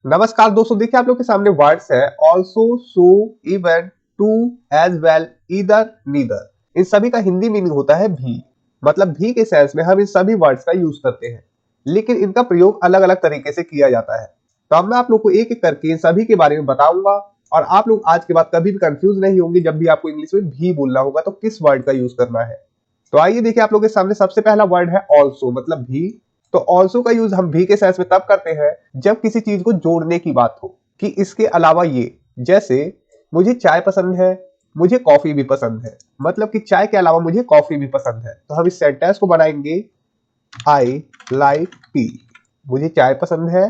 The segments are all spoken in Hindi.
नमस्कार दोस्तों, देखिए आप लोग के सामने वर्ड्स है also, so, even, too, as well, either, neither. इन सभी का हिंदी मीनिंग होता है भी। मतलब भी के सेंस में हम इन सभी वर्ड्स का यूज करते हैं, लेकिन इनका प्रयोग अलग अलग तरीके से किया जाता है। तो अब मैं आप लोग को एक एक करके इन सभी के बारे में बताऊंगा, और आप लोग आज के बाद कभी भी कंफ्यूज नहीं होंगे जब भी आपको इंग्लिश में भी बोलना होगा तो किस वर्ड का यूज करना है। तो आइए देखिए, आप लोग के सामने सबसे पहला वर्ड है ऑल्सो, मतलब भी। तो ऑल्सो का यूज हम भी के सेंस में तब करते हैं जब किसी चीज को जोड़ने की बात हो, कि इसके अलावा ये, जैसे मुझे चाय पसंद है, मुझे कॉफी भी पसंद है। मतलब कि चाय के अलावा मुझे कॉफी भी पसंद है। तो हम इस सेंटेंस को बनाएंगे आई लाइक टी। मुझे चाय पसंद है,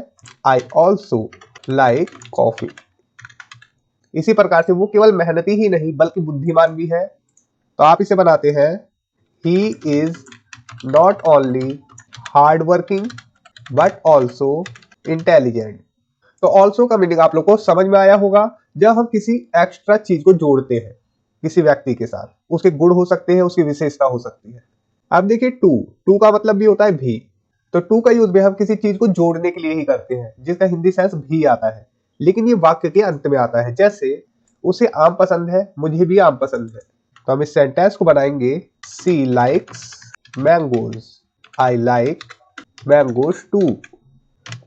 आई ऑल्सो लाइक कॉफी। इसी प्रकार से वो केवल मेहनती ही नहीं बल्कि बुद्धिमान भी है। तो आप इसे बनाते हैं he is not only hard working but also intelligent. तो ऑल्सो का मीनिंग आप लोग को समझ में आया होगा। जब हम किसी एक्स्ट्रा चीज को जोड़ते हैं किसी व्यक्ति के साथ, उसके गुण हो सकते हैं, उसकी विशेषता हो सकती है। अब देखिए टू, टू का मतलब भी होता है भी। तो टू का यूज भी हम किसी चीज को जोड़ने के लिए ही करते हैं, जिसका हिंदी सेंस भी आता है, लेकिन ये वाक्य के अंत में आता है। जैसे उसे आम पसंद है, मुझे भी आम पसंद है। तो हम इस सेंटेंस को बनाएंगे she likes mangoes, I like mangoes too.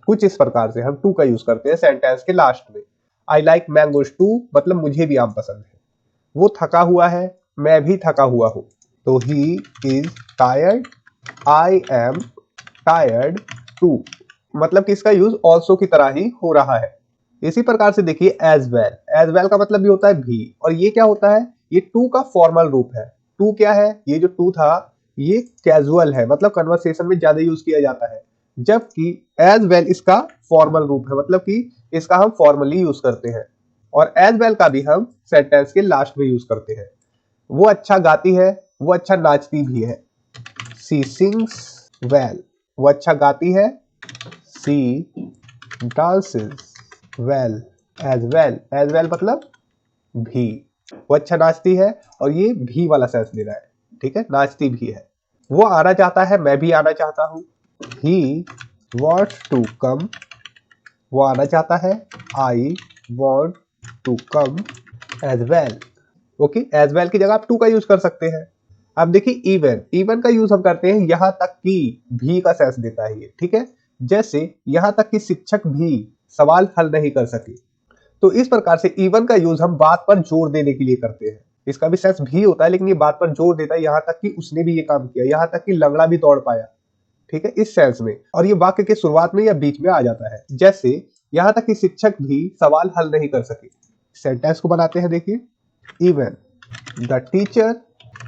कुछ इस प्रकार से हम टू का यूज करते हैं सेंटेंस के लास्ट में। आई लाइक मैंगोज टू मतलब मुझे भी आम पसंद है। वो थका हुआ है, मैं भी थका हुआ हूं। तो he is tired, I am tired too. मतलब कि इसका यूज ऑल्सो की तरह ही हो रहा है। इसी प्रकार से देखिए एज वेल, एज वेल का मतलब भी होता है भी। और ये क्या होता है, ये टू का फॉर्मल रूप है। टू क्या है, ये जो टू था ये कैजुअल है, मतलब कन्वर्सेशन में ज्यादा यूज किया जाता है। जबकि एज वेल इसका फॉर्मल रूप है, मतलब कि इसका हम फॉर्मली यूज करते हैं। और एज वेल का भी हम सेंटेंस के लास्ट में यूज करते हैं। वो अच्छा गाती है, वो अच्छा नाचती भी है। सी सिंग्स वेल, वो अच्छा गाती है। She dances well, as well, as well मतलब भी। वो अच्छा नाचती है, और ये भी वाला सेंस ले रहा है, ठीक है, नाचती भी है। वो आना चाहता है, मैं भी आना चाहता हूं। ही वॉन्ट्स टू कम, वो आना चाहता है। I want to come as well. Okay, as well की जगह आप टू का यूज कर सकते हैं। अब देखिए इवन, इवन का यूज हम करते हैं यहां तक कि, भी का सेंस देता है ये, ठीक है। जैसे यहां तक कि शिक्षक भी सवाल हल नहीं कर सके। तो इस प्रकार से इवन का यूज हम बात पर जोर देने के लिए करते हैं। इसका भी सेंस भी होता है, लेकिन ये बात पर जोर देता है, यहां तक कि उसने भी ये काम किया, यहां तक कि लंगड़ा भी दौड़ पाया, ठीक है, इस सेंस में। और ये वाक्य के शुरुआत में या बीच में आ जाता है। जैसे यहां तक कि शिक्षक भी सवाल हल नहीं कर सके। सेंटेंस को बनाते हैं, देखिए even the teacher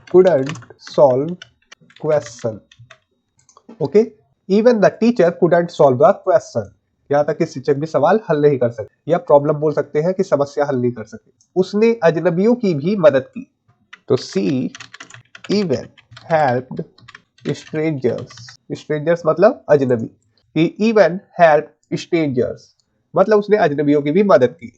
couldn't solve question. Okay, even the teacher couldn't solve the question। यहाँ तक कि शिक्षक भी सवाल हल नहीं कर सके, या प्रॉब्लम बोल सकते हैं कि समस्या हल नहीं कर सके। उसने अजनबियों की भी मदद की। तो see even helped strangers, strangers मतलब अजनबी। ही इवन हेल्प्ड स्ट्रेंजर्स मतलब उसने अजनबियों की भी मदद की।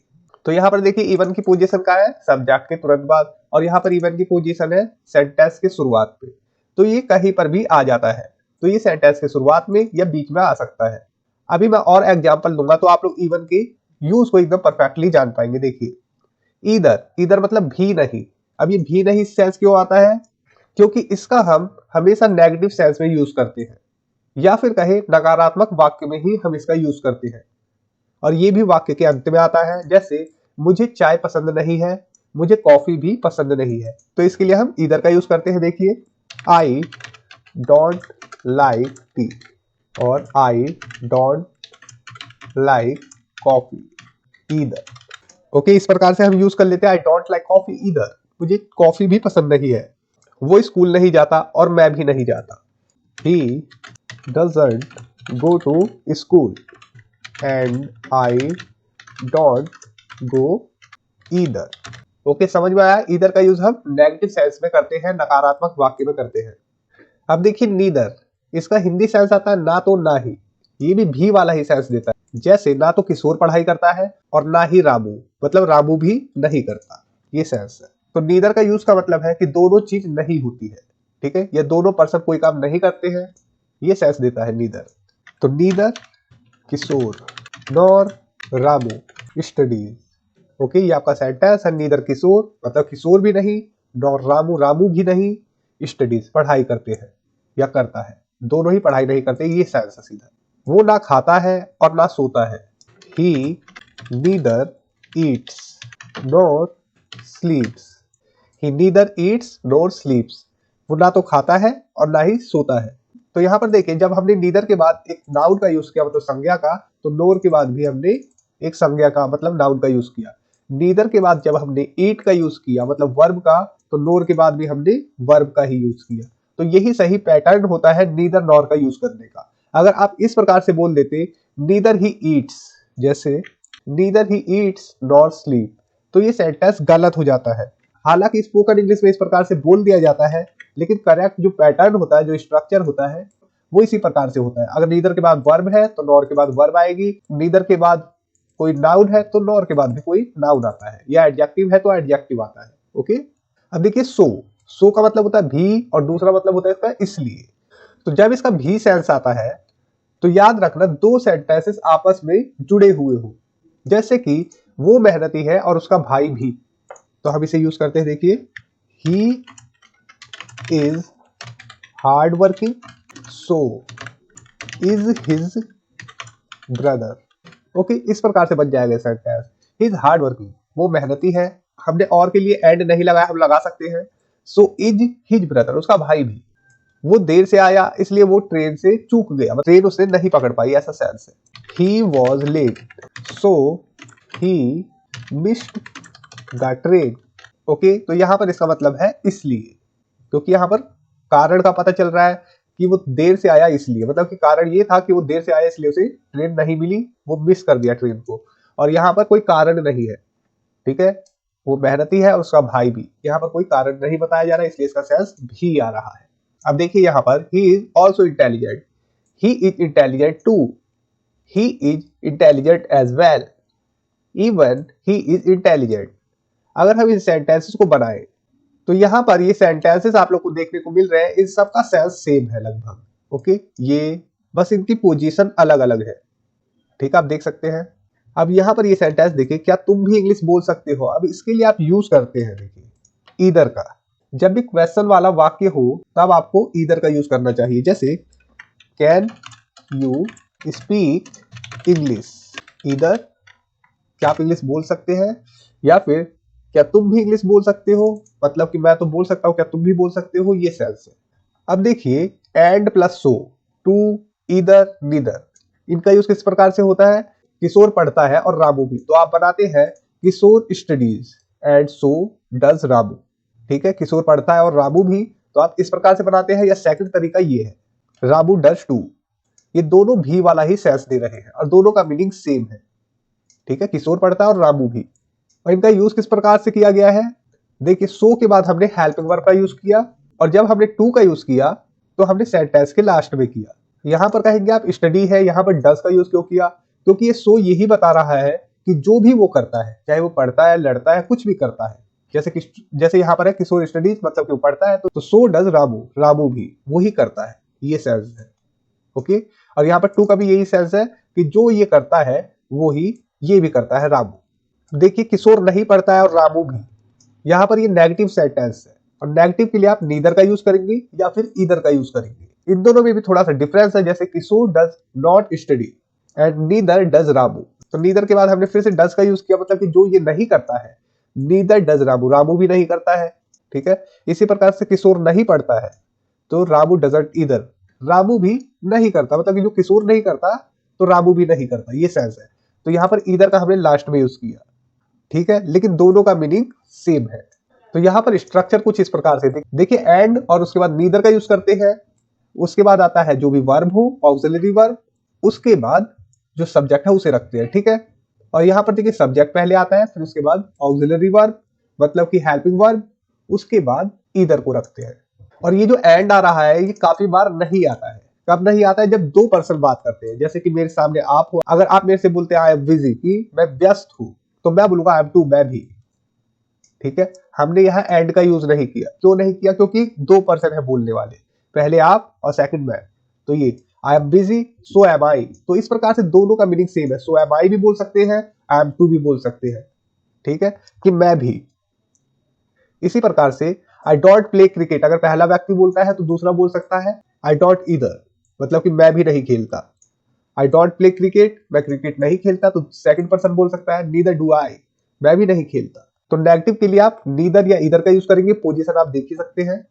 तो यहाँ पर देखिए इवन की पोजीशन का है सब्जेक्ट के तुरंत बाद, और यहाँ पर इवन की पोजीशन है सेंटेंस के शुरुआत पे। तो ये कहीं पर भी आ जाता है। तो ये सेंटेंस के शुरुआत में या बीच में आ सकता है। अभी मैं और एग्जांपल दूंगा तो आप लोग इवन के यूज को एकदम परफेक्टली जान पाएंगे। देखिए ईदर, ईदर मतलब भी नहीं। अब ये भी नहीं सेंस क्यों आता है, क्योंकि इसका हम हमेशा नेगेटिव सेंस में यूज करते हैं, या फिर कहे नकारात्मक वाक्य में ही हम इसका यूज करते हैं। और ये भी वाक्य के अंत में आता है। जैसे मुझे चाय पसंद नहीं है, मुझे कॉफी भी पसंद नहीं है। तो इसके लिए हम इधर का यूज करते हैं। देखिए आई डोंट लाइक टी और I don't like coffee either. Okay, इस प्रकार से हम यूज कर लेते हैं I don't like coffee either, मुझे कॉफी भी पसंद नहीं है। वो स्कूल नहीं जाता और मैं भी नहीं जाता। He doesn't go to school and I don't go either. Okay, समझ में आया। ईदर का यूज हम नेगेटिव सेंस में करते हैं, नकारात्मक वाक्य में करते हैं। अब देखिए नीदर, इसका हिंदी सेंस आता है ना तो ना ही। ये भी वाला ही सेंस देता है। जैसे ना तो किशोर पढ़ाई करता है और ना ही रामू, मतलब रामू भी नहीं करता, ये सेंस है। तो नीदर का यूज का मतलब है कि दोनों चीज नहीं होती है, ठीक है, या दोनों पर्सन कोई काम नहीं करते हैं, ये सेंस देता है नीदर। तो नीदर किशोर नॉर रामू स्टडीज। ओके, ये आपका सेंटेंस है। नीदर किशोर मतलब किशोर भी नहीं, नॉर रामू रामू भी नहीं, स्टडीज पढ़ाई करते हैं या करता है, दोनों ही पढ़ाई नहीं करते, ये सेंस है सीधा। वो ना खाता है और ना सोता है। ही नीदर ईट्स नॉर स्लीप्स। ही नीदर ईट्स नॉर स्लीप्स। वो ना तो खाता है और ना ही सोता है। तो यहाँ पर देखिए, जब हमने नीदर के बाद एक नाउन का यूज किया मतलब संज्ञा का, तो नोर के बाद भी हमने एक संज्ञा का मतलब नाउन का यूज किया। नीदर के बाद जब हमने ईट का यूज किया मतलब वर्ब का, तो नोर के बाद भी हमने वर्ब का ही यूज किया। तो यही सही पैटर्न होता है नीदर नॉर का यूज करने का। अगर आप इस प्रकार से बोल देते नीदर ही ईट्स, जैसे neither he eats nor sleep, तो ये सेंटेंस गलत हो जाता है। हालांकि स्पोकन इंग्लिश में इस प्रकार से बोल दिया जाता है, लेकिन करेक्ट जो पैटर्न होता है, जो स्ट्रक्चर होता है, वो इसी प्रकार से होता है। अगर नीदर के बाद वर्ब है तो नॉर के बाद वर्ब आएगी, नीदर के बाद कोई नाउन है तो नॉर के बाद भी कोई नाउन आता है, या एडजेक्टिव है तो एडजेक्टिव आता है। ओके, अब देखिए सो का मतलब होता है भी, और दूसरा मतलब होता है इसका इसलिए। तो जब इसका भी सेंस आता है तो याद रखना दो सेंटेंसेस आपस में जुड़े हुए हो, जैसे कि वो मेहनती है और उसका भाई भी। तो हम इसे यूज करते हैं, देखिए, he is hard working so is his brother. Okay, इस प्रकार से बन जाएगा sentence. He is hard working, वो मेहनती है, हमने और के लिए एंड नहीं लगाया, हम लगा सकते हैं सो इज हिज ब्रदर, उसका भाई भी। वो देर से आया इसलिए वो ट्रेन से चूक गया, ट्रेन उसने नहीं पकड़ पाई, ऐसा सेंस है। He was late so he missed the train. Okay, तो यहां पर इसका मतलब है इसलिए, क्योंकि यहाँ पर कारण का पता चल रहा है कि वो देर से आया इसलिए, मतलब कि कारण ये था कि वो देर से आया इसलिए उसे ट्रेन नहीं मिली, वो मिस कर दिया ट्रेन को। और यहाँ पर कोई कारण नहीं है, ठीक है, वो मेहनती है और उसका भाई भी, यहाँ पर कोई कारण नहीं बताया जा रहा है, इसलिए इसका सेंस भी आ रहा है। अब देखिए यहाँ पर he is also intelligent, he is intelligent too, he is intelligent as well, even he is intelligent. अगर हम इस सेंटेंसेस को बनाए तो यहाँ पर ये सेंटेंसेस आप लोग को देखने को मिल रहे हैं, इन सबका सेंस सेम है लगभग। ओके, ये बस इनकी पोजीशन अलग अलग है, ठीक है, आप देख सकते हैं। अब यहाँ पर ये सेंटेंस देखिए, क्या तुम भी इंग्लिश बोल सकते हो। अब इसके लिए आप यूज करते हैं, देखिए, ईदर का। जब भी क्वेश्चन वाला वाक्य हो तब आपको ईदर का यूज करना चाहिए, जैसे can you speak English, either क्या आप इंग्लिश बोल सकते हैं, या फिर क्या तुम भी इंग्लिश बोल सकते हो, मतलब कि मैं तो बोल सकता हूं, क्या तुम भी बोल सकते हो, ये सेंस है। अब देखिए and plus so, too, either, neither, इनका यूज किस प्रकार से होता है। किशोर पढ़ता है और रामू भी, तो आप बनाते हैं Kishore studies and so does Ramu. ठीक है, किशोर पढ़ता है और रामू भी, तो आप इस प्रकार से बनाते हैं। या सेकंड तरीका ये है, रामू डज टू। ये दोनों भी वाला ही सेंस दे रहे हैं और दोनों का मीनिंग सेम है। ठीक है, किशोर पढ़ता है और रामू भी। और इनका यूज किस प्रकार से किया गया है, देखिए, सो के बाद हमने हेल्पिंग वर्ब का यूज किया, और जब हमने टू का यूज किया तो हमने सेंटेंस के लास्ट में किया। यहां पर कहेंगे आप स्टडी है, यहां पर डज का यूज क्यों किया, क्योंकि ये सो यही बता रहा है कि जो भी वो करता है, चाहे वो पढ़ता है, लड़ता है, कुछ भी करता है, जैसे यहाँ पर है किशोर स्टडीज, मतलब कि वो पढ़ता है, तो सो डज रामू, रामू भी वही करता है, ये सेंस है। ओके, और यहाँ पर टू का भी यही सेंस है कि जो ये करता है वो ही ये भी करता है, रामू। देखिए, किशोर नहीं पढ़ता है और रामू भी, यहाँ पर ये नेगेटिव सेंटेंस है, और नेगेटिव के लिए आप नीदर का यूज करेंगे या फिर ईदर का यूज करेंगे। इन दोनों में भी थोड़ा सा डिफरेंस है, जैसे Kishore does not study and neither does Ramu. तो नीदर के बाद हमने फिर से डज का यूज किया, मतलब कि जो ये नहीं करता है, नीदर डज रामू, रामू भी नहीं करता है। ठीक है, इसी प्रकार से किशोर नहीं पढ़ता है तो रामू डजंट ईदर, रामू भी नहीं करता, मतलब कि जो किशोर नहीं करता तो रामू भी नहीं करता, ये सेंस है। तो यहाँ पर ईदर का हमने लास्ट में यूज किया, ठीक है, लेकिन दोनों का मीनिंग सेम है। तो यहाँ पर स्ट्रक्चर कुछ इस प्रकार से देखिए, एंड और उसके बाद नीदर का यूज करते हैं, उसके बाद आता है जो भी वर्ब हो, ऑक्सिलरी वर्ब, उसके बाद जो सब्जेक्ट है उसे रखते हैं। ठीक है, और यहाँ पर देखिए सब्जेक्ट पहले आता है, फिर उसके बाद ऑक्सिलरी वर्ब मतलब कि हेल्पिंग वर्ब, उसके बाद ईदर को रखते हैं। और ये जो एंड आ रहा है ये काफी बार नहीं आता है। कब नहीं आता है, जब दो पर्सन बात करते हैं, जैसे कि मेरे सामने आप हो, अगर आप मेरे से बोलते हैं आई एम बिजी, कि मैं व्यस्त हूं, तो मैं बोलूंगा आई एम टू, मैं भी। ठीक है, हमने यहाँ एंड का यूज नहीं किया, क्यों नहीं किया, क्योंकि दो पर्सन है बोलने वाले, पहले आप और सेकंड मैं। तो ये I am busy so am I, तो इस प्रकार से दोनों का मीनिंग सेम है। सो एम आई भी बोल सकते हैं, आई एम टू भी बोल सकते हैं, ठीक है, कि मैं भी। इसी प्रकार से आई डोंट प्ले क्रिकेट, अगर पहला व्यक्ति बोलता है तो दूसरा बोल सकता है आई डोंट ईदर, मतलब कि मैं भी नहीं खेलता। आई डोंट प्ले क्रिकेट, मैं क्रिकेट नहीं खेलता, तो सेकंड पर्सन बोल सकता है नीदर डू आई, मैं भी नहीं खेलता। तो नेगेटिव के लिए आप नीदर या ईदर का यूज करेंगे। पोजीशन आप देख ही सकते हैं,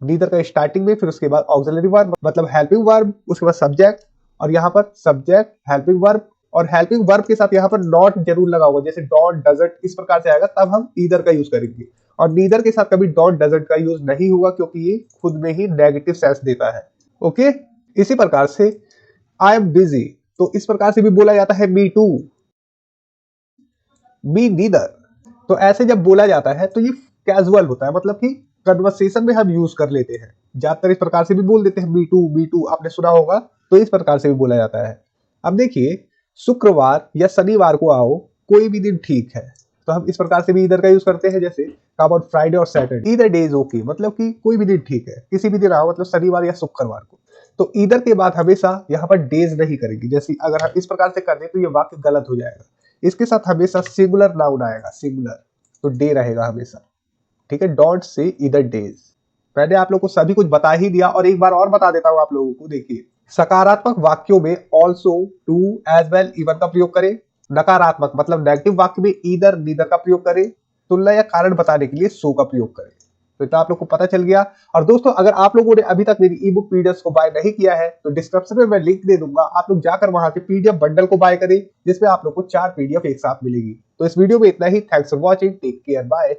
नीदर का स्टार्टिंग में, फिर उसके बाद ऑक्सिलरी वर्ब मतलब हेल्पिंग वर्ब, उसके बाद सब्जेक्ट, और यहाँ पर सब्जेक्ट हेल्पिंग वर्ब, और हेल्पिंग वर्ब के साथ यहाँ पर नॉट जरूर लगा होगा, जैसे डोंट डजंट इस प्रकार से आएगा, तब हम ईदर का यूज करेंगे। और नीदर के साथ कभी डोंट डजंट का यूज नहीं होगा, क्योंकि ये खुद में ही नेगेटिव सेंस देता है। ओके, इसी प्रकार से आई एम बिजी, तो इस प्रकार से भी बोला जाता है मी टू, मी नीदर। तो ऐसे जब बोला जाता है तो ये कैजुअल होता है, मतलब कि कन्वर्सेशन में हम यूज कर लेते हैं। ज्यादातर इस प्रकार से भी बोल देते हैं मी टू, आपने सुना होगा, तो इस प्रकार से भी बोला जाता है। अब देखिए, शुक्रवार या शनिवार को आओ, कोई भी दिन ठीक है, तो हम इस प्रकार से भी इधर का यूज करते हैं, जैसे कम ऑन फ्राइडे और Saturday, either day is okay, मतलब कि कोई भी दिन ठीक है, किसी भी दिन आओ, मतलब शनिवार या शुक्रवार को। तो ईदर के बाद हमेशा यहाँ पर डेज नहीं करेंगे, जैसे अगर हम इस प्रकार से कर दें तो ये वाक्य गलत हो जाएगा। इसके साथ हमेशा सिंगुलर नाउन आएगा, सिंगुलर, तो डे रहेगा हमेशा, ठीक है। Don't say either days. मैंने आप लोगों को सभी कुछ बता ही दिया, और एक बार और बता देता हूं आप लोगों को। देखिए, सकारात्मक वाक्यों में also, too, as well, even का प्रयोग करें। नकारात्मक मतलब नेगेटिव वाक्य में ईदर, नीदर का प्रयोग करें। तुलना या कारण बताने के लिए सो का प्रयोग करें। तो इतना आप लोग को पता चल गया। और दोस्तों, अगर आप लोगों ने अभी तक मेरी ई बुक पीडीएफ को बाय नहीं किया है तो डिस्क्रिप्शन में मैं लिंक दे दूंगा, आप लोग जाकर वहां से पीडीएफ बंडल को बाय करें, जिसमें आप लोग को 4 पीडीएफ एक साथ मिलेगी। तो इस वीडियो में इतना ही। Thanks for watching, take care, bye.